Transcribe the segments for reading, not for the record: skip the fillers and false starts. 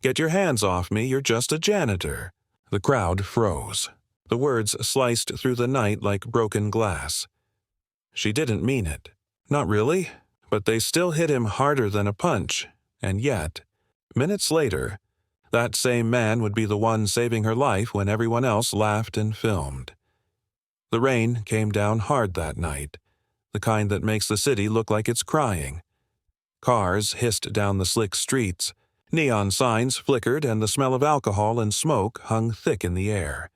"Get your hands off me, you're just a janitor." The crowd froze. The words sliced through the night like broken glass. She didn't mean it. Not really, but they still hit him harder than a punch, and yet, minutes later, that same man would be the one saving her life when everyone else laughed and filmed. The rain came down hard that night, the kind that makes the city look like it's crying. Cars hissed down the slick streets, neon signs flickered, and the smell of alcohol and smoke hung thick in the air.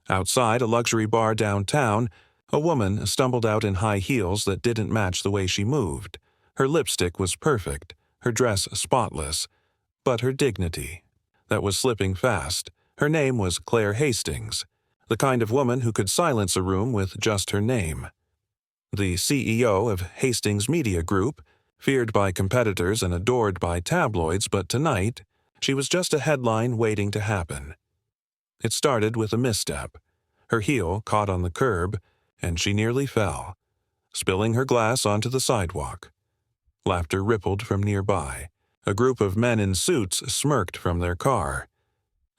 Outside a luxury bar downtown, a woman stumbled out in high heels that didn't match the way she moved. Her lipstick was perfect, her dress spotless, but her dignity, that was slipping fast. Her name was Claire Hastings, the kind of woman who could silence a room with just her name. The CEO of Hastings Media Group, feared by competitors and adored by tabloids, but tonight, she was just a headline waiting to happen. It started with a misstep. Her heel caught on the curb, and she nearly fell, spilling her glass onto the sidewalk. Laughter rippled from nearby. A group of men in suits smirked from their car.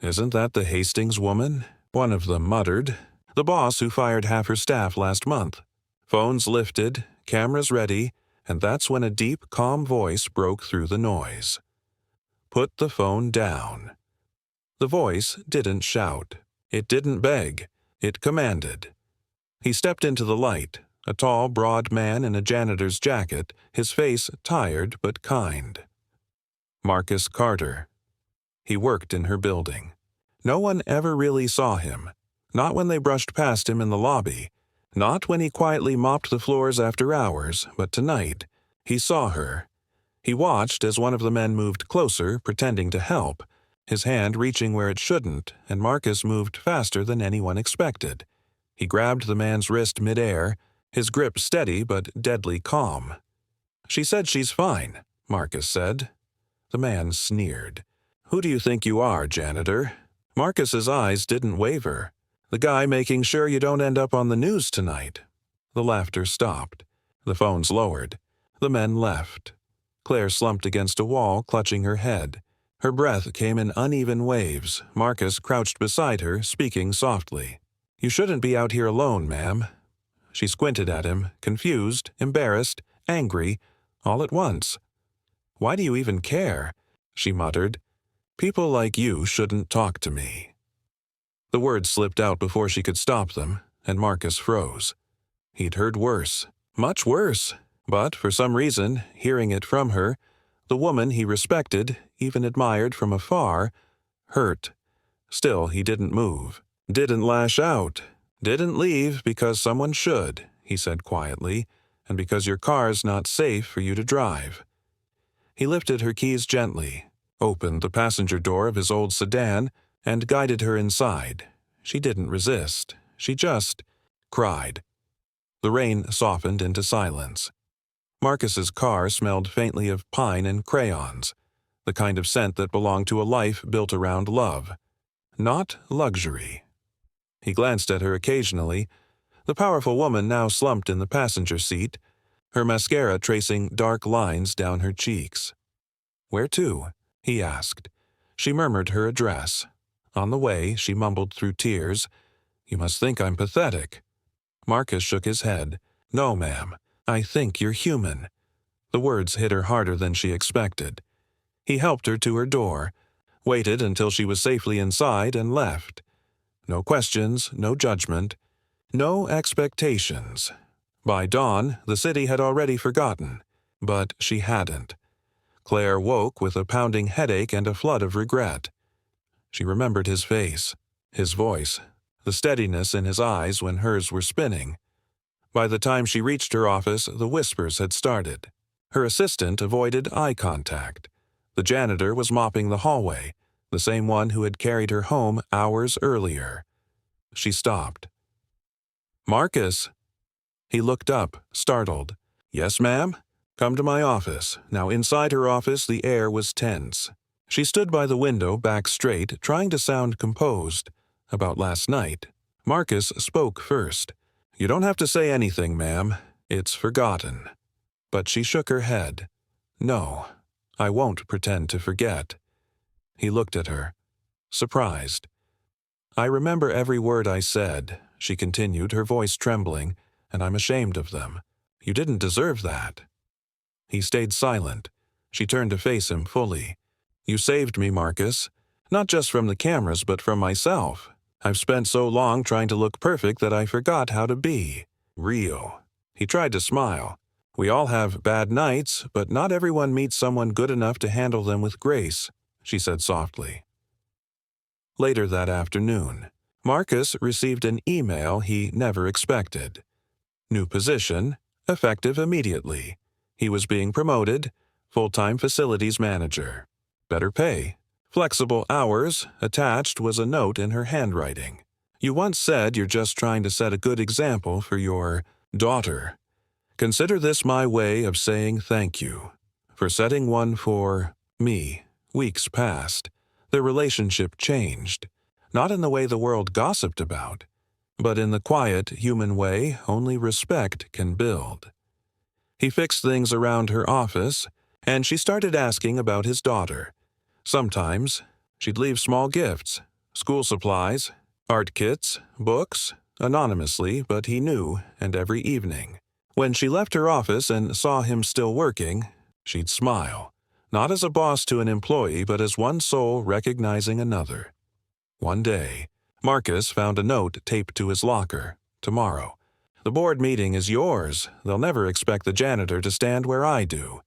"Isn't that the Hastings woman?" one of them muttered. "The boss who fired half her staff last month." Phones lifted, cameras ready, and that's when a deep, calm voice broke through the noise. "Put the phone down." The voice didn't shout. It didn't beg. It commanded. He stepped into the light, a tall, broad man in a janitor's jacket, his face tired but kind. Marcus Carter. He worked in her building. No one ever really saw him. Not when they brushed past him in the lobby. Not when he quietly mopped the floors after hours, but tonight, he saw her. He watched as one of the men moved closer, pretending to help, his hand reaching where it shouldn't, and Marcus moved faster than anyone expected. He grabbed the man's wrist midair, his grip steady but deadly calm. "She said she's fine," Marcus said. The man sneered. "Who do you think you are, janitor?" Marcus's eyes didn't waver. "The guy making sure you don't end up on the news tonight." The laughter stopped. The phones lowered. The men left. Claire slumped against a wall, clutching her head. Her breath came in uneven waves. Marcus crouched beside her, speaking softly. "You shouldn't be out here alone, ma'am." She squinted at him, confused, embarrassed, angry, all at once. "Why do you even care?" she muttered. "People like you shouldn't talk to me." The words slipped out before she could stop them, and Marcus froze. He'd heard worse, much worse, but for some reason, hearing it from her, the woman he respected, even admired from afar, hurt. Still, he didn't move, didn't lash out, didn't leave because someone should, he said quietly, and because your car's not safe for you to drive. He lifted her keys gently, opened the passenger door of his old sedan, and guided her inside. She didn't resist. She just cried. The rain softened into silence. Marcus's car smelled faintly of pine and crayons, the kind of scent that belonged to a life built around love, not luxury. He glanced at her occasionally. The powerful woman now slumped in the passenger seat, her mascara tracing dark lines down her cheeks. "Where to?" he asked. She murmured her address. On the way, she mumbled through tears, "You must think I'm pathetic." Marcus shook his head. "No, ma'am. I think you're human." The words hit her harder than she expected. He helped her to her door, waited until she was safely inside, and left. No questions, no judgment, no expectations. By dawn, the city had already forgotten, but she hadn't. Claire woke with a pounding headache and a flood of regret. She remembered his face, his voice, the steadiness in his eyes when hers were spinning. By the time she reached her office, the whispers had started. Her assistant avoided eye contact. The janitor was mopping the hallway, the same one who had carried her home hours earlier. She stopped. "Marcus!" He looked up, startled. "Yes, ma'am?" "Come to my office." Now inside her office the air was tense. She stood by the window, back straight, trying to sound composed. About last night. Marcus spoke first. "You don't have to say anything, ma'am. It's forgotten." But she shook her head. "No, I won't pretend to forget." He looked at her, surprised. "I remember every word I said," she continued, her voice trembling, "and I'm ashamed of them. You didn't deserve that." He stayed silent. She turned to face him fully. "You saved me, Marcus. Not just from the cameras, but from myself. I've spent so long trying to look perfect that I forgot how to be real." He tried to smile. "We all have bad nights, but not everyone meets someone good enough to handle them with grace," she said softly. Later that afternoon, Marcus received an email he never expected. New position, effective immediately. He was being promoted, full-time facilities manager. Better pay. Flexible hours. Attached was a note in her handwriting. "You once said you're just trying to set a good example for your daughter. Consider this my way of saying thank you for setting one for me." Weeks passed. Their relationship changed, not in the way the world gossiped about, but in the quiet, human way only respect can build. He fixed things around her office, and she started asking about his daughter. Sometimes she'd leave small gifts, school supplies, art kits, books, anonymously, but he knew, and every evening. When she left her office and saw him still working, she'd smile, not as a boss to an employee, but as one soul recognizing another. One day, Marcus found a note taped to his locker. "Tomorrow. The board meeting is yours. They'll never expect the janitor to stand where I do.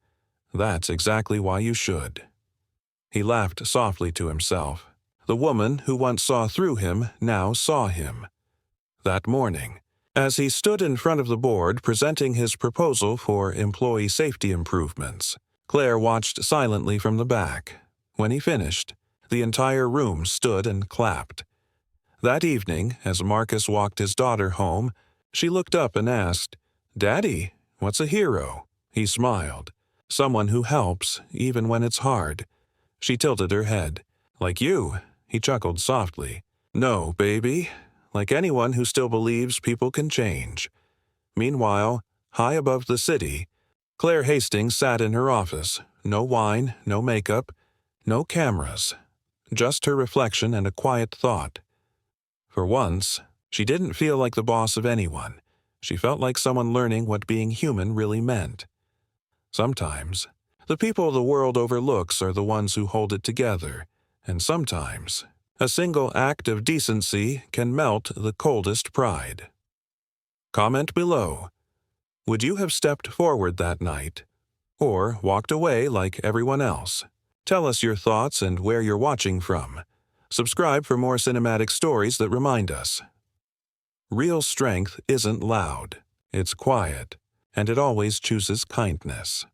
That's exactly why you should." He laughed softly to himself. The woman who once saw through him now saw him. That morning, as he stood in front of the board presenting his proposal for employee safety improvements, Claire watched silently from the back. When he finished, the entire room stood and clapped. That evening, as Marcus walked his daughter home, she looked up and asked, "Daddy, what's a hero?" He smiled. "Someone who helps, even when it's hard." She tilted her head. "Like you," he chuckled softly. "No, baby. Like anyone who still believes people can change." Meanwhile, high above the city, Claire Hastings sat in her office. No wine, no makeup, no cameras. Just her reflection and a quiet thought. For once, she didn't feel like the boss of anyone. She felt like someone learning what being human really meant. Sometimes, the people the world overlooks are the ones who hold it together, and sometimes, a single act of decency can melt the coldest pride. Comment below. Would you have stepped forward that night, or walked away like everyone else? Tell us your thoughts and where you're watching from. Subscribe for more cinematic stories that remind us. Real strength isn't loud, it's quiet, and it always chooses kindness.